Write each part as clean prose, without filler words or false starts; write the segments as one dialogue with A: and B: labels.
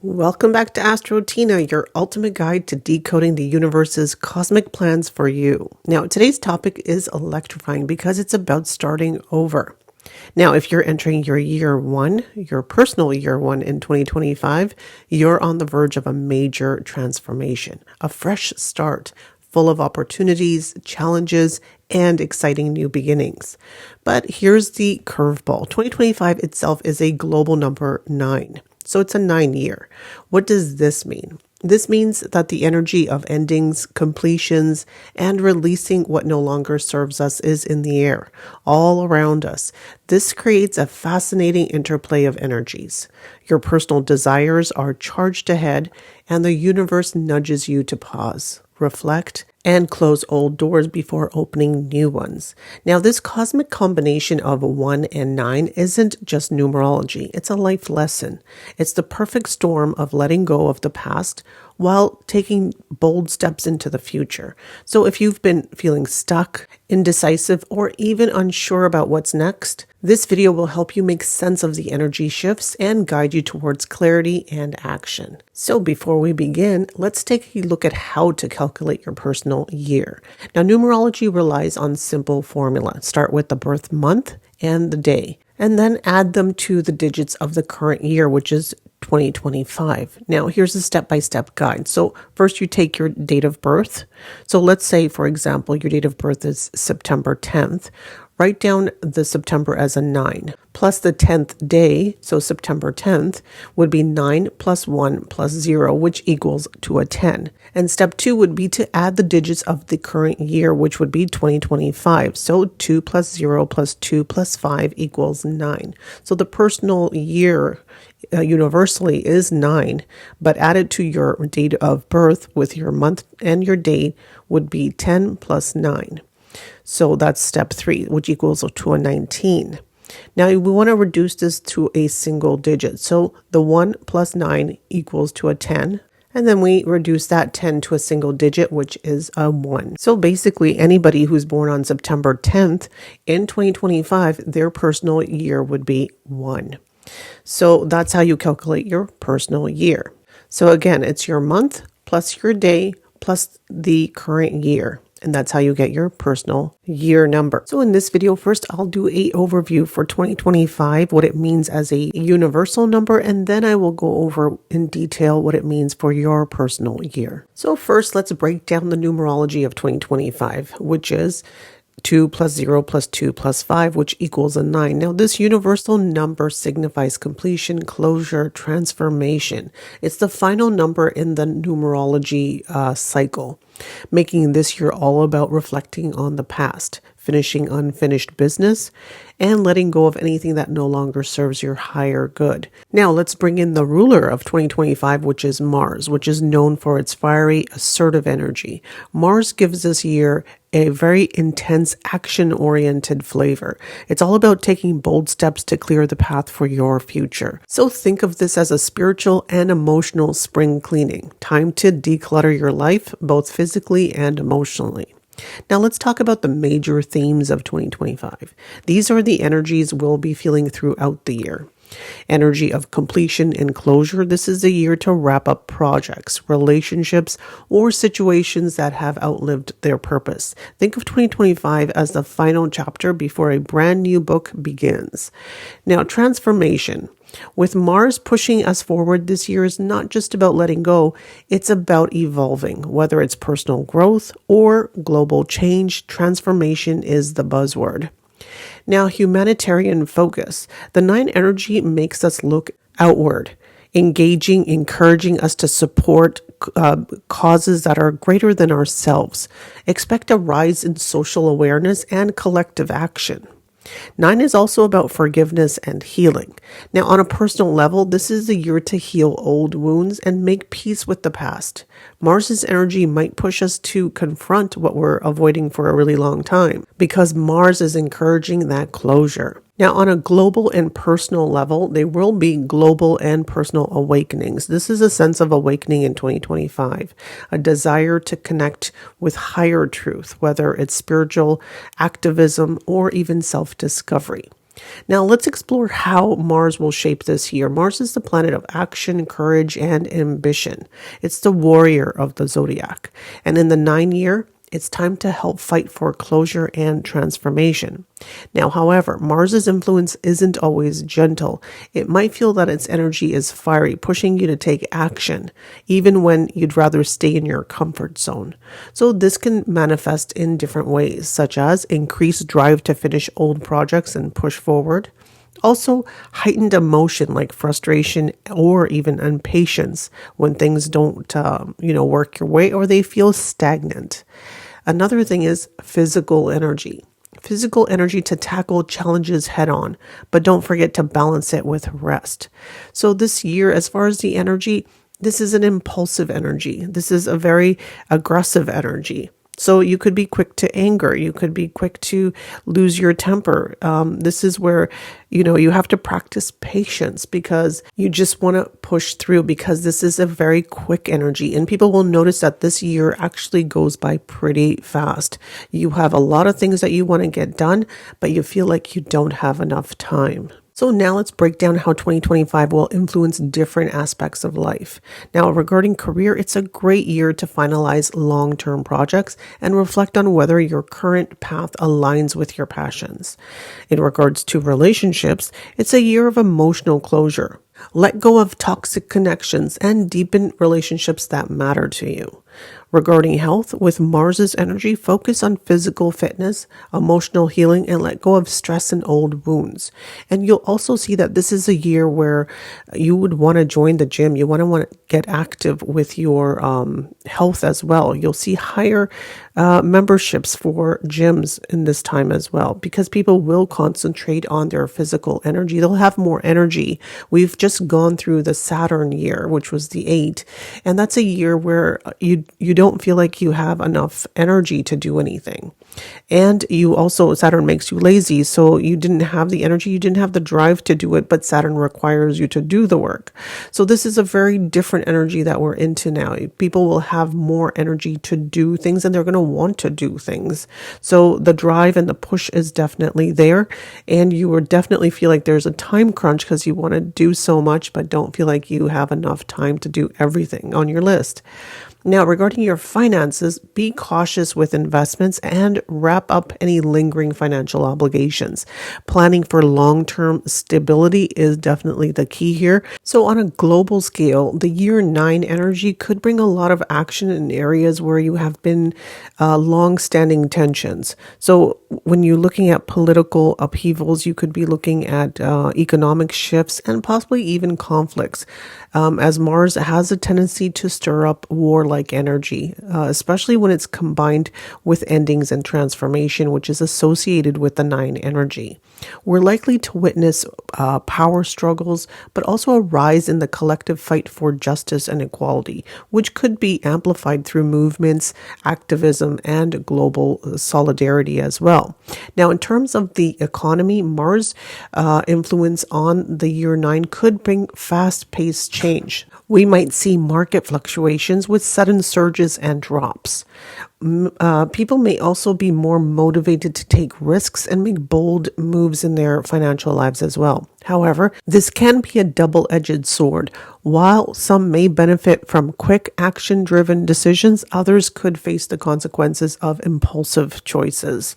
A: Welcome back to AstroTeena, your ultimate guide to decoding the universe's cosmic plans for you. Now, today's topic is electrifying because it's about starting over. Now, if you're entering your year one, your personal year one in 2025, you're on the verge of a major transformation, a fresh start, full of opportunities, challenges, and exciting new beginnings. But here's the curveball. 2025 itself is a global number 9. So it's a 9 year. What does this mean? This means that the energy of endings, completions, and releasing what no longer serves us is in the air, all around us. This creates a fascinating interplay of energies. Your personal desires are charged ahead, and the universe nudges you to pause, reflect, and close old doors before opening new ones. Now, this cosmic combination of 1 and 9 isn't just numerology. It's a life lesson. It's the perfect storm of letting go of the past while taking bold steps into the future. So if you've been feeling stuck, indecisive, or even unsure about what's next, this video will help you make sense of the energy shifts and guide you towards clarity and action. So before we begin, let's take a look at how to calculate your personal year. Now, numerology relies on simple formula. Start with the birth month and the day, and then add them to the digits of the current year, which is 2025. Now, here's a step-by-step guide. So first you take your date of birth. So let's say, for example, your date of birth is September 10th. Write down the September as a 9, plus the 10th day, so September 10th, would be 9 plus 1 plus 0, which equals to a 10. And step 2 would be to add the digits of the current year, which would be 2025. So 2 plus 0 plus 2 plus 5 equals 9. So the personal year universally is 9, but added to your date of birth with your month and your date would be 10 plus 9. So that's step 3, which equals to a 19. Now we want to reduce this to a single digit. So the 1 plus 9 equals to a 10. And then we reduce that 10 to a single digit, which is a 1. So basically, anybody who's born on September 10th in 2025, their personal year would be 1. So that's how you calculate your personal year. So again, it's your month plus your day plus the current year. And that's how you get your personal year number. So in this video, first I'll do an overview for 2025, what it means as a universal number, and then I will go over in detail what it means for your personal year. So first, let's break down the numerology of 2025, which is 2 plus 0 plus 2 plus 5, which equals a 9. Now, this universal number signifies completion, closure, transformation. It's the final number in the numerology cycle, making this year all about reflecting on the past, finishing unfinished business, and letting go of anything that no longer serves your higher good. Now, let's bring in the ruler of 2025, which is Mars, which is known for its fiery, assertive energy. Mars gives this year a very intense, action-oriented flavor. It's all about taking bold steps to clear the path for your future. So think of this as a spiritual and emotional spring cleaning. Time to declutter your life, both physically and emotionally. Now let's talk about the major themes of 2025. These are the energies we'll be feeling throughout the year. Energy of completion and closure. This is a year to wrap up projects, relationships, or situations that have outlived their purpose. Think of 2025 as the final chapter before a brand new book begins. Now, transformation. With Mars pushing us forward, this year is not just about letting go, it's about evolving. Whether it's personal growth or global change, transformation is the buzzword. Now, humanitarian focus. The 9 energy makes us look outward, engaging, encouraging us to support causes that are greater than ourselves. Expect a rise in social awareness and collective action. 9 is also about forgiveness and healing. Now, on a personal level, this is a year to heal old wounds and make peace with the past. Mars's energy might push us to confront what we're avoiding for a really long time, because Mars is encouraging that closure. Now, on a global and personal level, there will be global and personal awakenings. This is a sense of awakening in 2025, a desire to connect with higher truth, whether it's spiritual, activism, or even self-discovery. Now, let's explore how Mars will shape this year. Mars is the planet of action, courage, and ambition. It's the warrior of the zodiac. And in the 9 year, it's time to help fight for closure and transformation. Now, however, Mars's influence isn't always gentle. It might feel that its energy is fiery, pushing you to take action, even when you'd rather stay in your comfort zone. So this can manifest in different ways, such as increased drive to finish old projects and push forward. Also, heightened emotion like frustration or even impatience when things don't, work your way or they feel stagnant. Another thing is physical energy. Physical energy to tackle challenges head on, but don't forget to balance it with rest. So this year, as far as the energy, this is an impulsive energy. This is a very aggressive energy. So you could be quick to anger. You could be quick to lose your temper. This is where, you have to practice patience because you just want to push through because this is a very quick energy. And people will notice that this year actually goes by pretty fast. You have a lot of things that you want to get done, but you feel like you don't have enough time. So now let's break down how 2025 will influence different aspects of life. Now, regarding career, it's a great year to finalize long-term projects and reflect on whether your current path aligns with your passions. In regards to relationships, it's a year of emotional closure. Let go of toxic connections and deepen relationships that matter to you. Regarding health, with Mars's energy, focus on physical fitness, emotional healing, and let go of stress and old wounds. And you'll also see that this is a year where you would want to join the gym. You want to get active with your health as well. You'll see higher memberships for gyms in this time as well, because people will concentrate on their physical energy. They'll have more energy. We've just gone through the Saturn year, which was the 8, and that's a year where you don't feel like you have enough energy to do anything. And you also, Saturn makes you lazy. So you didn't have the energy, you didn't have the drive to do it, but Saturn requires you to do the work. So this is a very different energy that we're into now. People will have more energy to do things and they're going to want to do things. So the drive and the push is definitely there. And you will definitely feel like there's a time crunch because you want to do so much, but don't feel like you have enough time to do everything on your list. Now, regarding your finances, be cautious with investments and wrap up any lingering financial obligations. Planning for long-term stability is definitely the key here. So on a global scale, the year 9 energy could bring a lot of action in areas where you have been long-standing tensions. So when you're looking at political upheavals, you could be looking at economic shifts and possibly even conflicts, as Mars has a tendency to stir up war-like energy, especially when it's combined with endings and transformation, which is associated with the 9 energy. We're likely to witness power struggles, but also a rise in the collective fight for justice and equality, which could be amplified through movements, activism, and global solidarity as well. Now, in terms of the economy, Mars' influence on the year 9 could bring fast-paced change. We might see market fluctuations with sudden surges and drops. People may also be more motivated to take risks and make bold moves in their financial lives as well. However, this can be a double-edged sword. While some may benefit from quick action-driven decisions, others could face the consequences of impulsive choices.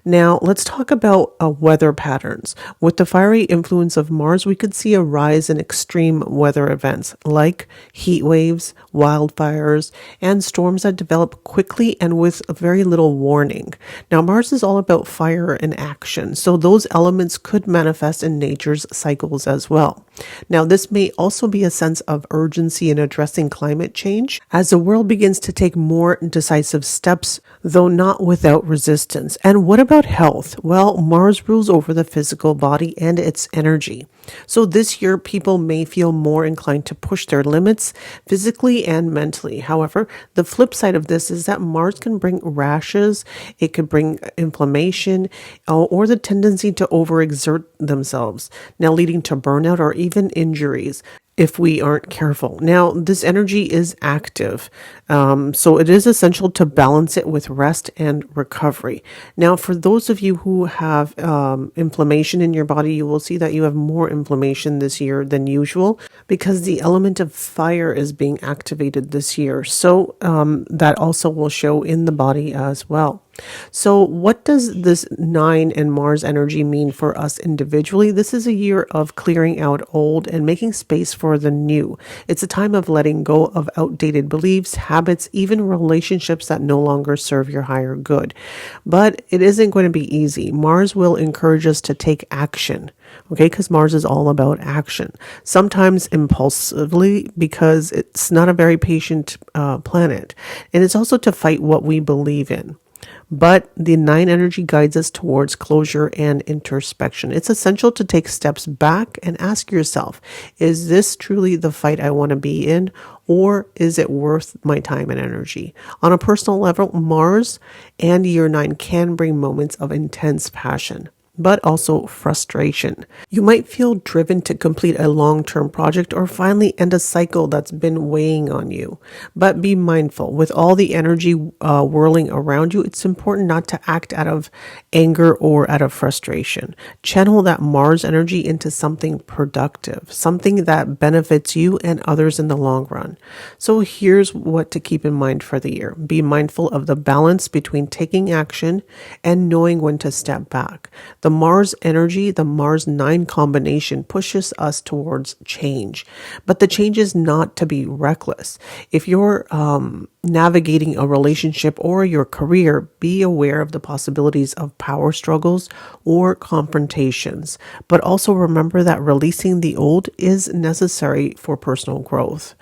A: Now, let's talk about weather patterns. With the fiery influence of Mars, we could see a rise in extreme weather events like heat waves, wildfires, and storms that develop quickly and with very little warning. Now, Mars is all about fire and action, so those elements could manifest in nature's cycles as well. Now, this may also be a sense of urgency in addressing climate change as the world begins to take more decisive steps, though not without resistance. And what about health? Well, Mars rules over the physical body and its energy. So this year, people may feel more inclined to push their limits physically and mentally. However, the flip side of this is that Mars can bring rashes, it could bring inflammation, or the tendency to overexert themselves, now leading to burnout or even injuries. if we aren't careful. Now, this energy is active, so it is essential to balance it with rest and recovery. Now, for those of you who have inflammation in your body, you will see that you have more inflammation this year than usual because the element of fire is being activated this year. So that also will show in the body as well. So what does this 9 and Mars energy mean for us individually? This is a year of clearing out old and making space for the new. It's a time of letting go of outdated beliefs, habits, even relationships that no longer serve your higher good. But it isn't going to be easy. Mars will encourage us to take action. Okay, because Mars is all about action, sometimes impulsively because it's not a very patient planet. And it's also to fight what we believe in. But the 9 energy guides us towards closure and introspection. It's essential to take steps back and ask yourself, is this truly the fight I want to be in, or is it worth my time and energy? On a personal level, Mars and year 9 can bring moments of intense passion, but also frustration. You might feel driven to complete a long-term project or finally end a cycle that's been weighing on you. But be mindful, with all the energy whirling around you, it's important not to act out of anger or out of frustration. Channel that Mars energy into something productive, something that benefits you and others in the long run. So here's what to keep in mind for the year. Be mindful of the balance between taking action and knowing when to step back. The Mars energy, the Mars 9 combination pushes us towards change, but the change is not to be reckless. If you're navigating a relationship or your career, be aware of the possibilities of power struggles or confrontations, but also remember that releasing the old is necessary for personal growth.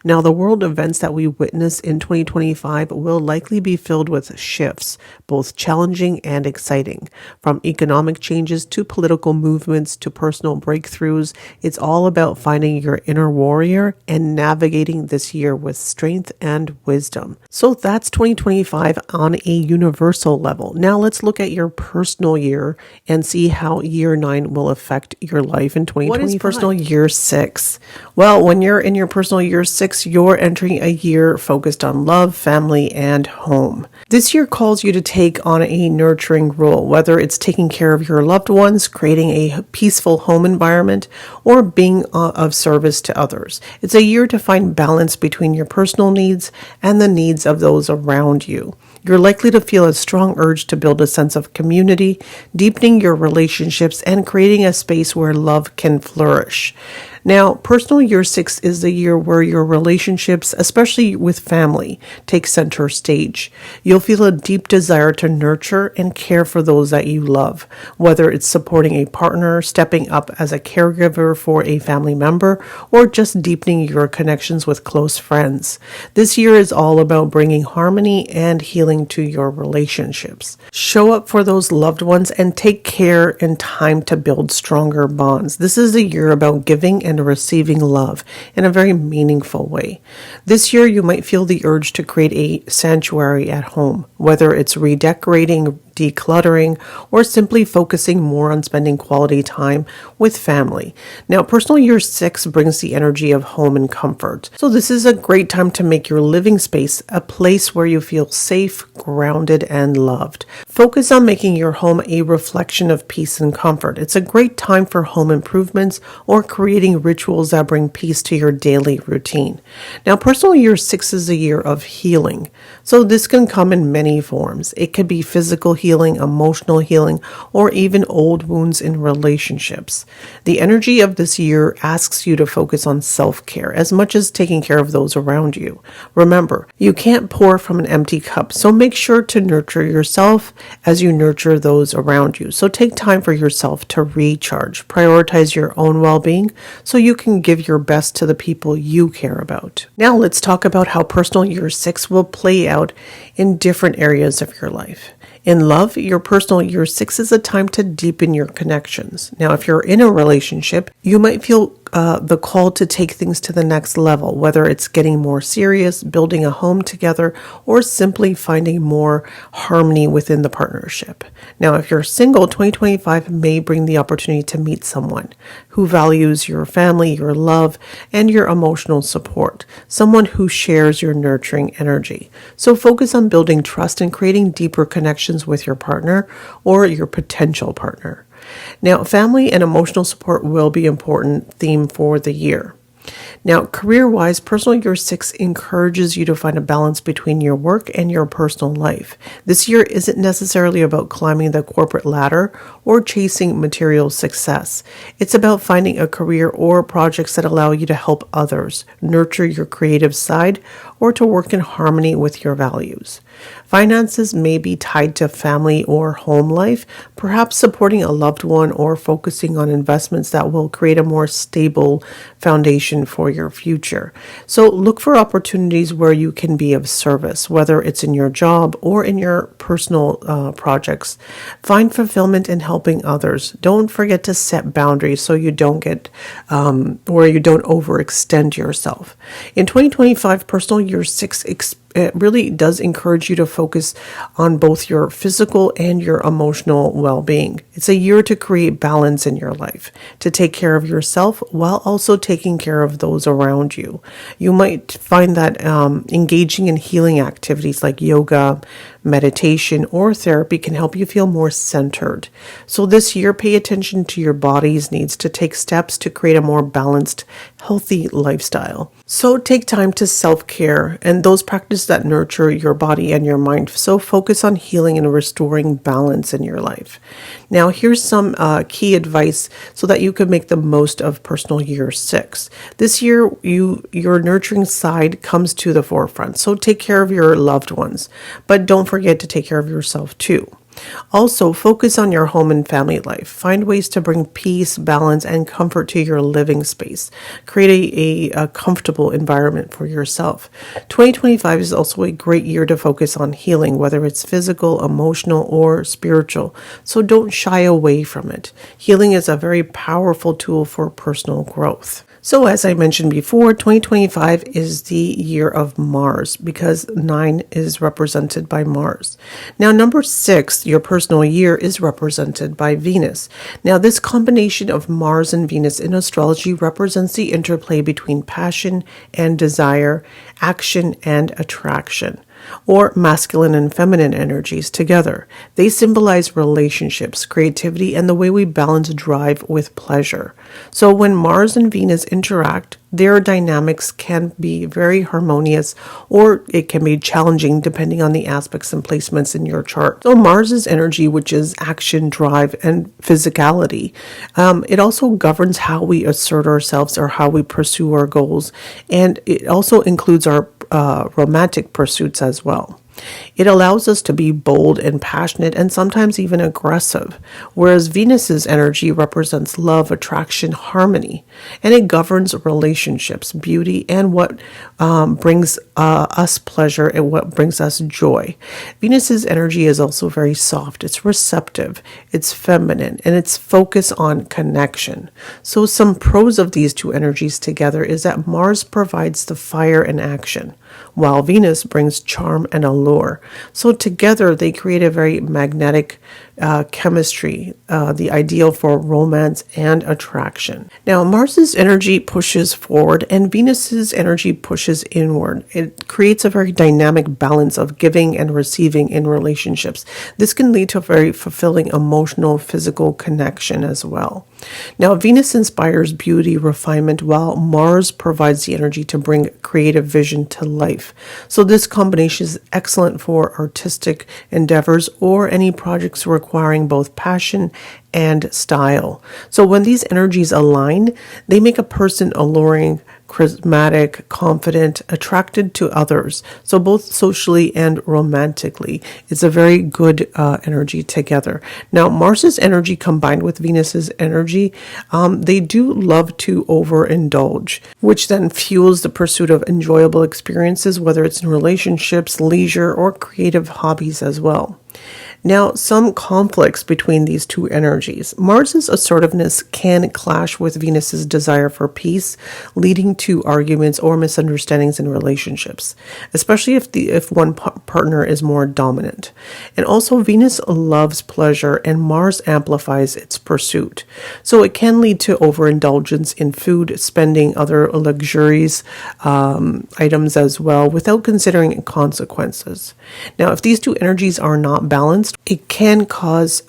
A: Now, the world events that we witness in 2025 will likely be filled with shifts, both challenging and exciting, from economic changes to political movements to personal breakthroughs. It's all about finding your inner warrior and navigating this year with strength and wisdom. So that's 2025 on a universal level. Now let's look at your personal year and see how year 9 will affect your life in 2025. What is personal year 6? Well, when you're in your personal year 6, you're entering a year focused on love, family, and home. This year calls you to take on a nurturing role, whether it's taking care of your loved ones, creating a peaceful home environment, or being of service to others. It's a year to find balance between your personal needs and the needs of those around you. You're likely to feel a strong urge to build a sense of community, deepening your relationships, and creating a space where love can flourish. Now, personal year 6 is the year where your relationships, especially with family, take center stage. You'll feel a deep desire to nurture and care for those that you love, whether it's supporting a partner, stepping up as a caregiver for a family member, or just deepening your connections with close friends. This year is all about bringing harmony and healing to your relationships. Show up for those loved ones and take care and time to build stronger bonds. This is a year about giving and receiving love in a very meaningful way. This year, you might feel the urge to create a sanctuary at home, whether it's redecorating, decluttering, or simply focusing more on spending quality time with family. Now, personal year 6 brings the energy of home and comfort. So this is a great time to make your living space a place where you feel safe, grounded, and loved. Focus on making your home a reflection of peace and comfort. It's a great time for home improvements or creating rituals that bring peace to your daily routine. Now, personal year 6 is a year of healing. So this can come in many forms. It could be physical healing, emotional healing, or even old wounds in relationships. The energy of this year asks you to focus on self-care as much as taking care of those around you. Remember, you can't pour from an empty cup, so make sure to nurture yourself as you nurture those around you. So take time for yourself to recharge. Prioritize your own well-being so you can give your best to the people you care about. Now let's talk about how personal year 6 will play out in different areas of your life. In love, your personal year 6 is a time to deepen your connections. Now, if you're in a relationship, you might feel the call to take things to the next level, whether it's getting more serious, building a home together, or simply finding more harmony within the partnership. Now, if you're single, 2025 may bring the opportunity to meet someone who values your family, your love, and your emotional support, someone who shares your nurturing energy. So focus on building trust and creating deeper connections with your partner or your potential partner. Now, family and emotional support will be an important theme for the year. Now, career-wise, personal year 6 encourages you to find a balance between your work and your personal life. This year isn't necessarily about climbing the corporate ladder or chasing material success. It's about finding a career or projects that allow you to help others, nurture your creative side, or to work in harmony with your values. Finances may be tied to family or home life, perhaps supporting a loved one or focusing on investments that will create a more stable foundation for your future. So look for opportunities where you can be of service, whether it's in your job or in your personal projects. Find fulfillment in helping others. Don't forget to set boundaries so you don't get or you don't overextend yourself. In 2025, personal year 6 it really does encourage you to focus on both your physical and your emotional well-being. It's a year to create balance in your life, to take care of yourself while also taking care of those around you. You might find that engaging in healing activities like yoga, meditation, or therapy can help you feel more centered. So this year, pay attention to your body's needs to take steps to create a more balanced, healthy lifestyle. So take time to self-care and those practices that nurture your body and your mind. So focus on healing and restoring balance in your life. Now, here's some key advice so that you can make the most of personal year 6. This year, your nurturing side comes to the forefront. So take care of your loved ones, but don't forget to take care of yourself too. Also, focus on your home and family life. Find ways to bring peace, balance, and comfort to your living space. Create a comfortable environment for yourself. 2025 is also a great year to focus on healing, whether it's physical, emotional, or spiritual. So don't shy away from it. Healing is a very powerful tool for personal growth. So as I mentioned before, 2025 is the year of Mars because 9 is represented by Mars. Now, number 6, your personal year, is represented by Venus. Now, this combination of Mars and Venus in astrology represents the interplay between passion and desire, action and attraction, or masculine and feminine energies together. They symbolize relationships, creativity, and the way we balance drive with pleasure. So when Mars and Venus interact, their dynamics can be very harmonious, or it can be challenging depending on the aspects and placements in your chart. So Mars's energy, which is action, drive, and physicality, it also governs how we assert ourselves or how we pursue our goals, and it also includes our romantic pursuits as well. It allows us to be bold and passionate and sometimes even aggressive, whereas Venus's energy represents love, attraction, harmony, and it governs relationships, beauty, and what brings us pleasure and what brings us joy. Venus's energy is also very soft. It's receptive, it's feminine, and it's focused on connection. So some pros of these two energies together is that Mars provides the fire and action, while Venus brings charm and allure. So together they create a very magnetic chemistry, the ideal for romance and attraction. Now, Mars's energy pushes forward and Venus's energy pushes inward. It creates a very dynamic balance of giving and receiving in relationships. This can lead to a very fulfilling emotional, physical connection as well. Now, Venus inspires beauty, refinement, while Mars provides the energy to bring creative vision to life. So this combination is excellent for artistic endeavors or any projects requiring both passion and style. So when these energies align, they make a person alluring, charismatic, confident, attracted to others. So both socially and romantically, it's a very good energy together. Now, Mars's energy combined with Venus's energy, they do love to overindulge, which then fuels the pursuit of enjoyable experiences, whether it's in relationships, leisure, or creative hobbies as well. Now, some conflicts between these two energies. Mars's assertiveness can clash with Venus's desire for peace, leading to arguments or misunderstandings in relationships, especially if one partner is more dominant. And also, Venus loves pleasure and Mars amplifies its pursuit. So it can lead to overindulgence in food, spending, other luxuries, items as well, without considering consequences. Now, if these two energies are not balanced, it can cause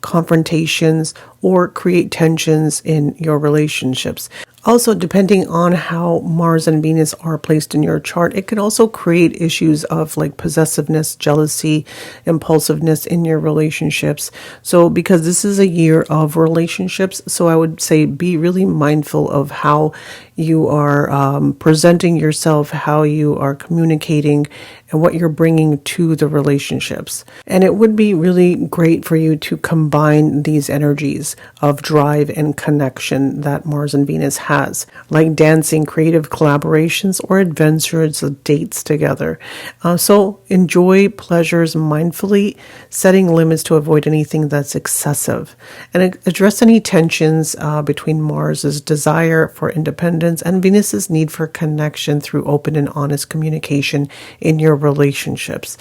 A: confrontations or create tensions in your relationships. Also, depending on how Mars and Venus are placed in your chart, it can also create issues of like possessiveness, jealousy, impulsiveness in your relationships. So because this is a year of relationships, so I would say be really mindful of how you are presenting yourself, how you are communicating, and what you're bringing to the relationships. And it would be really great for you to combine these energies of drive and connection that Mars and Venus has, like dancing, creative collaborations, or adventures, dates together. So enjoy pleasures mindfully, setting limits to avoid anything that's excessive, and address any tensions between Mars's desire for independence and Venus's need for connection through open and honest communication in your relationships.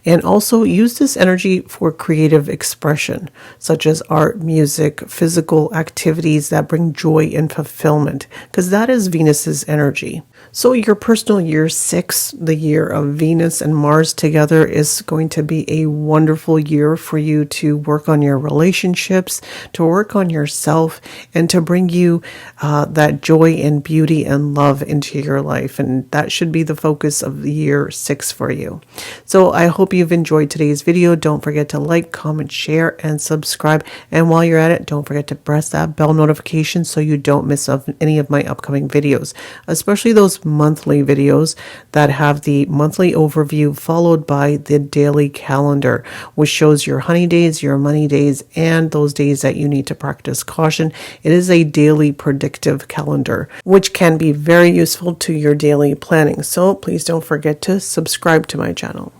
A: And also use this energy for creative expression, such as art, music, physical activities that bring joy and fulfillment, because that is Venus's energy. So your personal year 6, the year of Venus and Mars together, is going to be a wonderful year for you to work on your relationships, to work on yourself, and to bring you that joy and beauty and love into your life. And that should be the focus of the year 6 for you. So I hope you've enjoyed today's video. Don't forget to like, comment, share, and subscribe. And while you're at it, don't forget to press that bell notification so you don't miss any of my upcoming videos, especially those monthly videos that have the monthly overview followed by the daily calendar, which shows your honey days, your money days, and those days that you need to practice caution. It is a daily predictive calendar, which can be very useful to your daily planning. So please don't forget to subscribe to my channel.